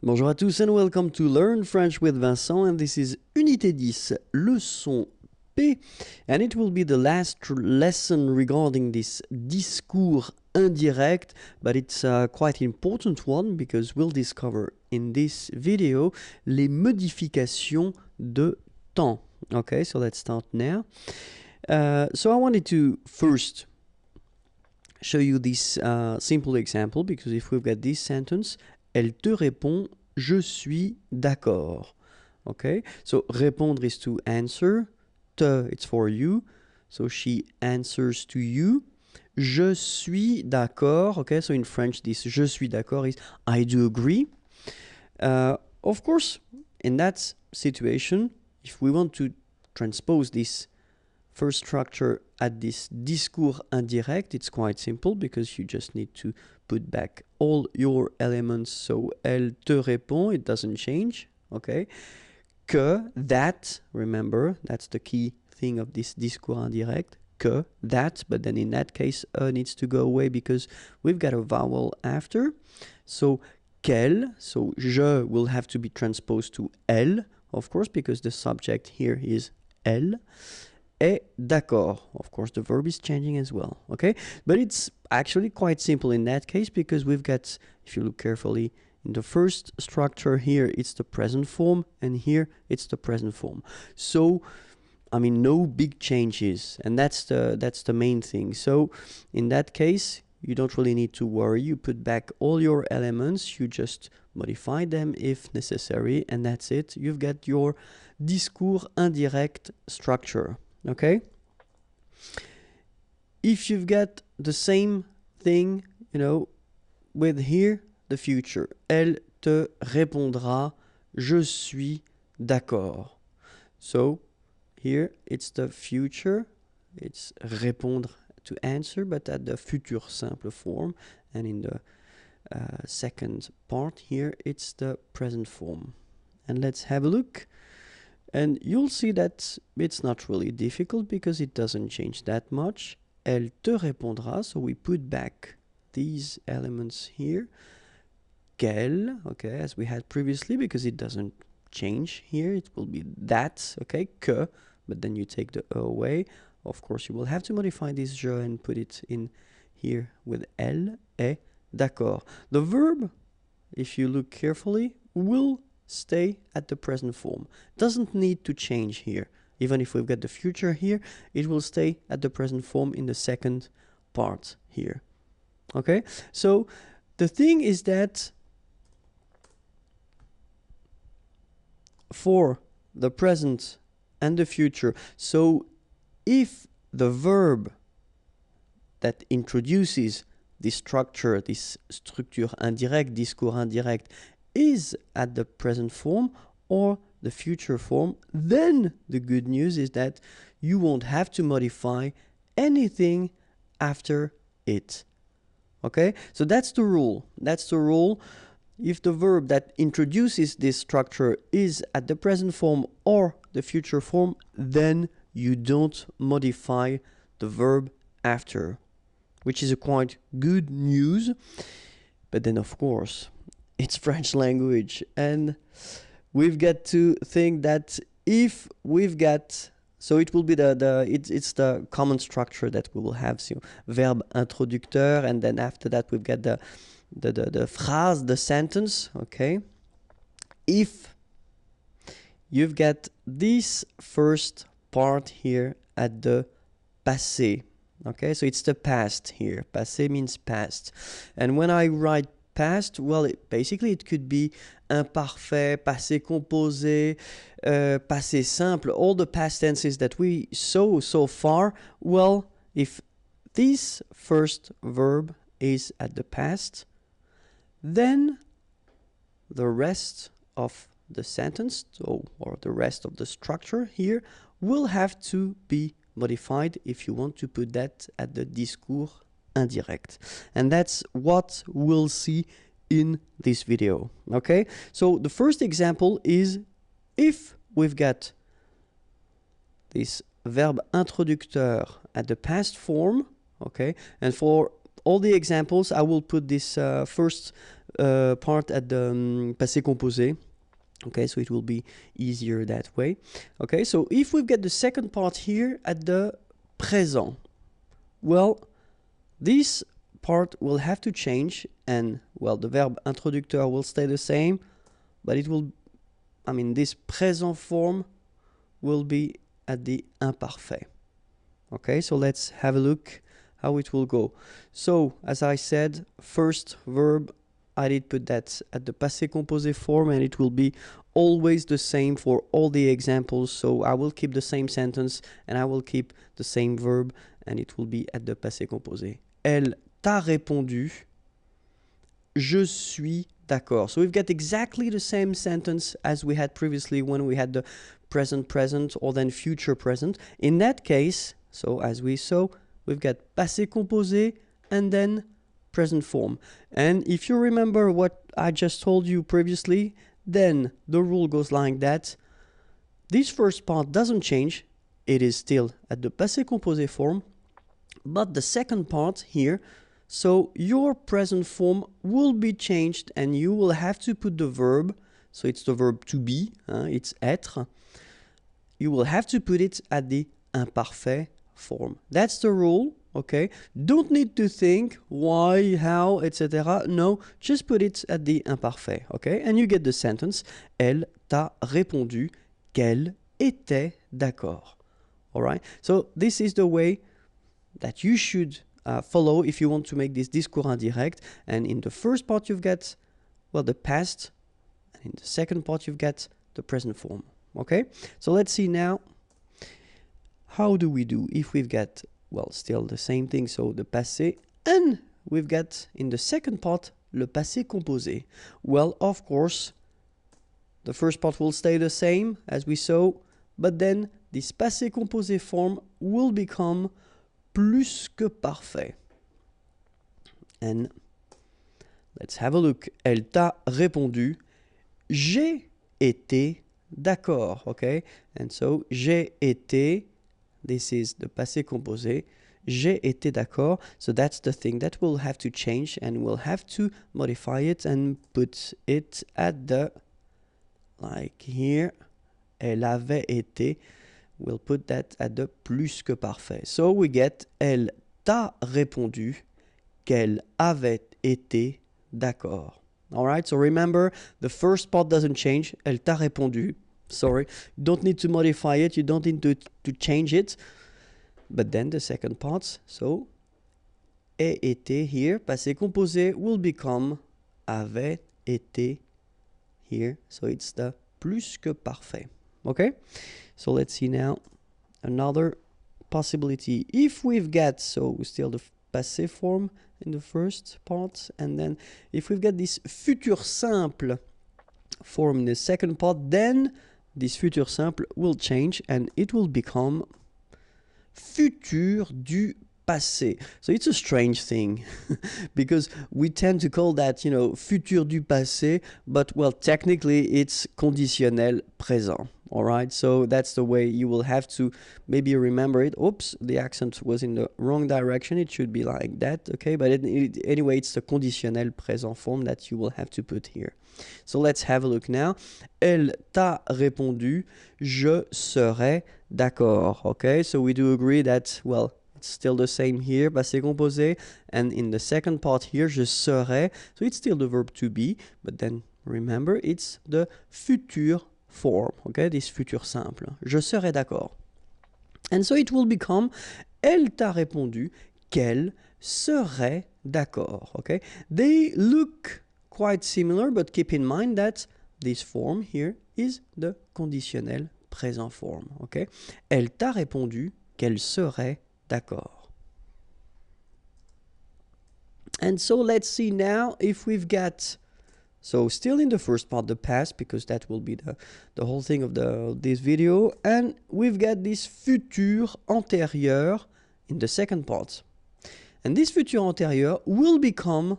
Bonjour à tous and welcome to Learn French with Vincent, and this is Unité 10, Leçon P, and it will be the last lesson regarding this discours indirect, but it's a quite important one because we'll discover in this video les modifications de temps. Okay, so let's start now. So I wanted to first show you this simple example, because if we've got this sentence, elle te répond, je suis d'accord. Okay, so répondre is to answer, te, it's for you, so she answers to you. Je suis d'accord. Okay, so in French, this je suis d'accord is I do agree. Of course, in that situation, if we want to transpose this first structure at this discours indirect, it's quite simple because you just need to put back all your elements. So elle te répond, it doesn't change. Okay, que, that, remember, that's the key thing of this discours indirect. Que, that, but then in that case needs to go away because we've got a vowel after. So qu'elle, so je will have to be transposed to elle, of course, because the subject here is elle. Et d'accord, of course the verb is changing as well. Okay, but it's actually quite simple in that case because we've got, if you look carefully, in the first structure here it's the present form, and here it's the present form. So I mean, no big changes, and that's the main thing. So in that case, you don't really need to worry. You put back all your elements, you just modify them if necessary, and that's it. You've got your discours indirect structure. Okay? If you've got the same thing, you know, with here, the future. Elle te répondra, je suis d'accord. So here it's the future, it's répondre to answer, but at the futur simple form, and in the second part here it's the present form. And let's have a look, and you'll see that it's not really difficult because it doesn't change that much. Elle te répondra, so we put back these elements here. Qu'elle, okay, as we had previously, because it doesn't change here, it will be that, okay, que, but then you take the e away. Of course, you will have to modify this je and put it in here with elle, et d'accord. The verb, if you look carefully, will stay at the present form. Doesn't need to change here. Even if we've got the future here, it will stay at the present form in the second part here. Okay? So the thing is that for the present and the future, so if the verb that introduces this structure, this structure indirect, discours indirect, is at the present form or the future form, then the good news is that you won't have to modify anything after it. Okay? So that's the rule. That's the rule. If the verb that introduces this structure is at the present form or the future form, then you don't modify the verb after, which is a quite good news. But then, of course, it's French language, and we've got to think that if we've got, so it will be it's the common structure that we will have. So verb introducteur, and then after that we've got the phrase, the sentence. Okay, if you've got this first part here at the passé, okay, so it's the past here. Passé means past, and when I write past, well, basically it could be imparfait, passé composé, passé simple, all the past tenses that we saw so far. Well, if this first verb is at the past, then the rest of the sentence, or the rest of the structure here, will have to be modified if you want to put that at the discours indirect. And that's what we'll see in this video. Okay, so the first example is if we've got this verb introducteur at the past form. Okay, and for all the examples I will put this first part at the passé composé. Okay, so it will be easier that way. Okay, so if we get the second part here at the présent, well, this part will have to change, and well, the verb introducteur will stay the same, but it will, I mean, this présent form will be at the imparfait. Okay, so let's have a look how it will go. So, as I said, first verb, I did put that at the passé composé form, and it will be always the same for all the examples. So I will keep the same sentence and I will keep the same verb, and it will be at the passé composé. Elle t'a répondu, je suis d'accord. So we've got exactly the same sentence as we had previously when we had the present present or then future present. In that case, so as we saw, we've got passé composé and then present form. And if you remember what I just told you previously, then the rule goes like that. This first part doesn't change. It is still at the passé composé form. But the second part here, so your present form will be changed and you will have to put the verb. So it's the verb to be, it's être. You will have to put it at the imparfait form. That's the rule. Okay, don't need to think why, how, etc. No, just put it at the imparfait. Okay, and you get the sentence. Elle t'a répondu qu'elle était d'accord. All right, so this is the way that you should follow if you want to make this discours indirect. And in the first part you've got, well, the past, and in the second part you've got the present form. Okay, so let's see now. How do we do if we've got, well, still the same thing, so the passé, and we've got in the second part le passé composé? Well, of course, the first part will stay the same as we saw, but then this passé composé form will become plus que parfait. And let's have a look. Elle t'a répondu, j'ai été d'accord, okay? And so j'ai été, this is the passé composé. J'ai été d'accord. So that's the thing that we'll have to change, and we'll have to modify it and put it at the, like here, elle avait été. We'll put that at the plus que parfait. So we get, elle t'a répondu qu'elle avait été d'accord. All right, so remember, the first part doesn't change. Elle t'a répondu. Sorry, you don't need to modify it. You don't need to change it. But then the second part, so ait été here, passé composé, will become avait été here. So it's the plus que parfait. Okay? So let's see now another possibility. If we've got, so still the passé form in the first part, and then if we've got this futur simple form in the second part, then this futur simple will change and it will become futur du passé. So it's a strange thing because we tend to call that, you know, futur du passé, but well, technically it's conditionnel présent. All right, so that's the way you will have to maybe remember it. Oops, the accent was in the wrong direction. It should be like that, okay? But anyway, it's the conditionnel présent form that you will have to put here. So let's have a look now. Elle t'a répondu, je serai d'accord. Okay, so we do agree that, well, it's still the same here, passé composé, and in the second part here, je serai. So it's still the verb to be, but then remember, it's the futur form, okay, this futur simple. Je serai d'accord. And so it will become, elle t'a répondu qu'elle serait d'accord, okay? They look quite similar, but keep in mind that this form here is the conditionnel présent form, okay? Elle t'a répondu qu'elle serait d'accord. And so let's see now if we've got, so still in the first part, the past, because that will be the whole thing of this video. And we've got this futur antérieur in the second part. And this futur antérieur will become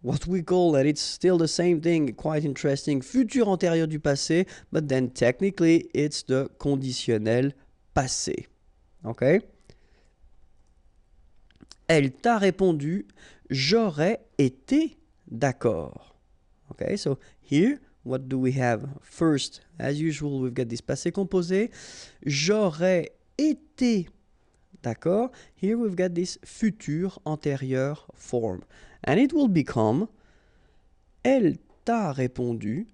what we call, and it's still the same thing, quite interesting, futur antérieur du passé, but then technically it's the conditionnel passé. Okay? Elle t'a répondu, j'aurais été d'accord. Okay, so here, what do we have? First, as usual, we've got this passé composé. J'aurais été d'accord. Here we've got this futur antérieur form. And it will become elle t'a répondu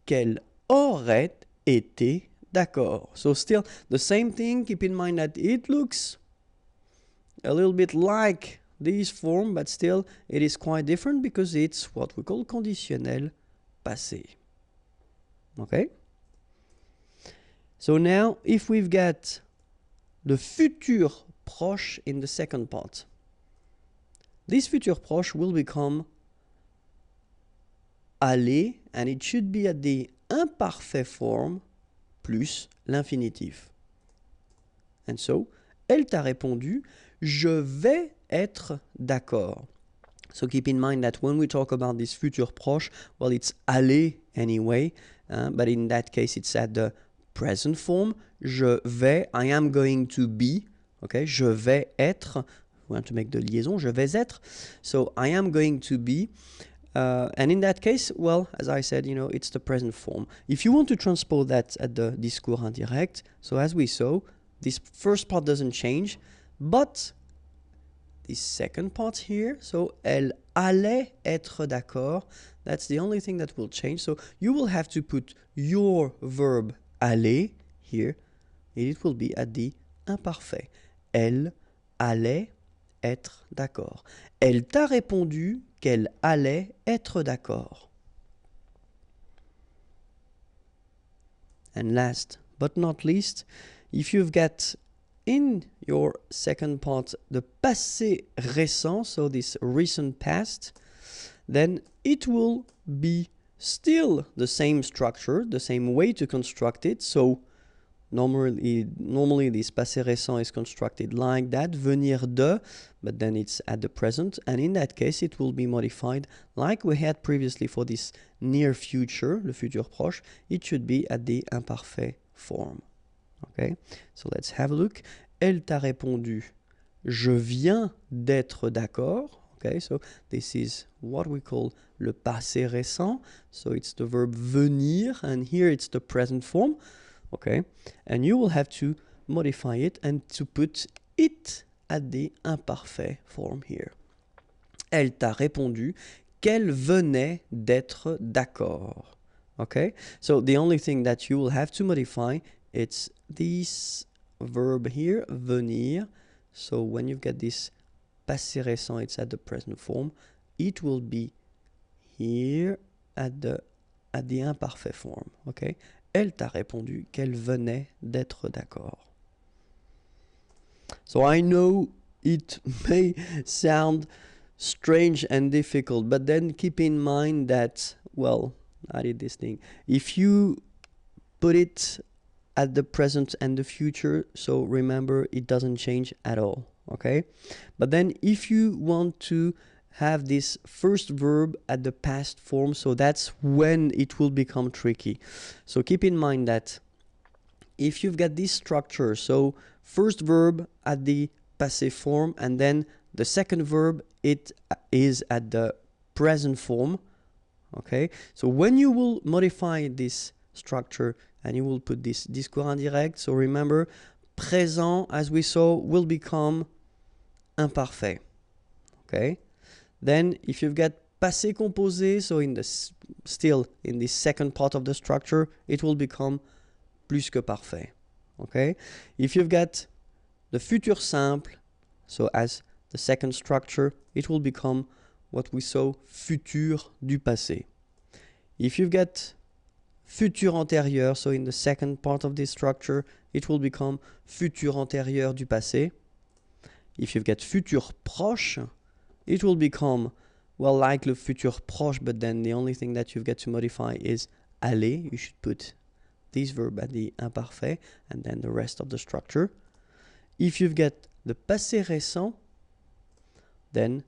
qu'elle aurait été d'accord. So still the same thing. Keep in mind that it looks a little bit like this form, but still it is quite different because it's what we call conditionnel passé. Okay? So now if we've got the futur proche in the second part, this futur proche will become aller, and it should be at the imparfait form plus l'infinitif. And so, elle t'a répondu, je vais être d'accord. So keep in mind that when we talk about this futur proche, well, it's aller anyway, but in that case, it's at the present form. Je vais, I am going to be, okay, je vais être, we want to make the liaison, je vais être. So I am going to be, and in that case, well, as I said, you know, it's the present form. If you want to transpose that at the discours indirect, so as we saw, this first part doesn't change, but this second part here, so elle allait être d'accord, that's the only thing that will change. So you will have to put your verb aller here, and it will be at the imparfait. Elle allait être d'accord. Elle t'a répondu qu'elle allait être d'accord. And last but not least, if you've got in your second part the passé récent, so this recent past, then it will be still the same structure, the same way to construct it. So normally this passé récent is constructed like that, venir de, but then it's at the present, and in that case it will be modified like we had previously for this near future, le futur proche. It should be at the imparfait form. Okay, so let's have a look. Elle t'a répondu, je viens d'être d'accord. Okay, so this is what we call le passé récent. So it's the verb venir, and here it's the present form. Okay, and you will have to modify it and to put it at the imparfait form here. Elle t'a répondu qu'elle venait d'être d'accord. Okay, so the only thing that you will have to modify, it's this verb here, venir. So when you've got this passé récent, it's at the present form. It will be here at the imparfait form. Okay. Elle t'a répondu qu'elle venait d'être d'accord. So I know it may sound strange and difficult, but then keep in mind that, well, I did this thing. If you put it at the present and the future, so remember it doesn't change at all, okay? But then if you want to have this first verb at the past form, so that's when it will become tricky. So keep in mind that if you've got this structure, so first verb at the passé form, and then the second verb, it is at the present form, okay? So when you will modify this structure and you will put this discours indirect, so remember, présent, as we saw, will become imparfait, okay? Then if you've got passé composé, so still in the second part of the structure, it will become plus que parfait. Okay? If you've got the futur simple, so as the second structure, it will become what we saw, futur du passé. If you've got futur antérieur, so in the second part of this structure, it will become futur antérieur du passé. If you've got futur proche, it will become, well, like le futur proche, but then the only thing that you've got to modify is aller. You should put this verb at the imparfait and then the rest of the structure. If you've got the passé récent, then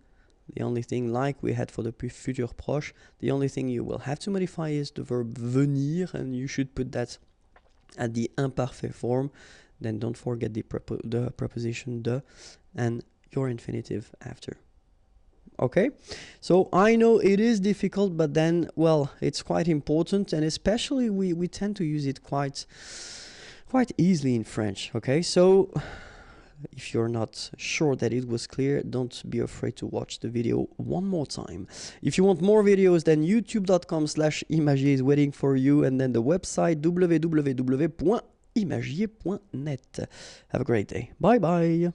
the only thing, like we had for the futur proche, the only thing you will have to modify is the verb venir, and you should put that at the imparfait form. Then don't forget the preposition de and your infinitive after. okay? So I know it is difficult, but then, well, it's quite important, and especially we tend to use it quite easily in French, okay? So if you're not sure that it was clear, don't be afraid to watch the video one more time. If you want more videos, then youtube.com/imagier is waiting for you, and then the website www.imagier.net. Have a great day. Bye bye.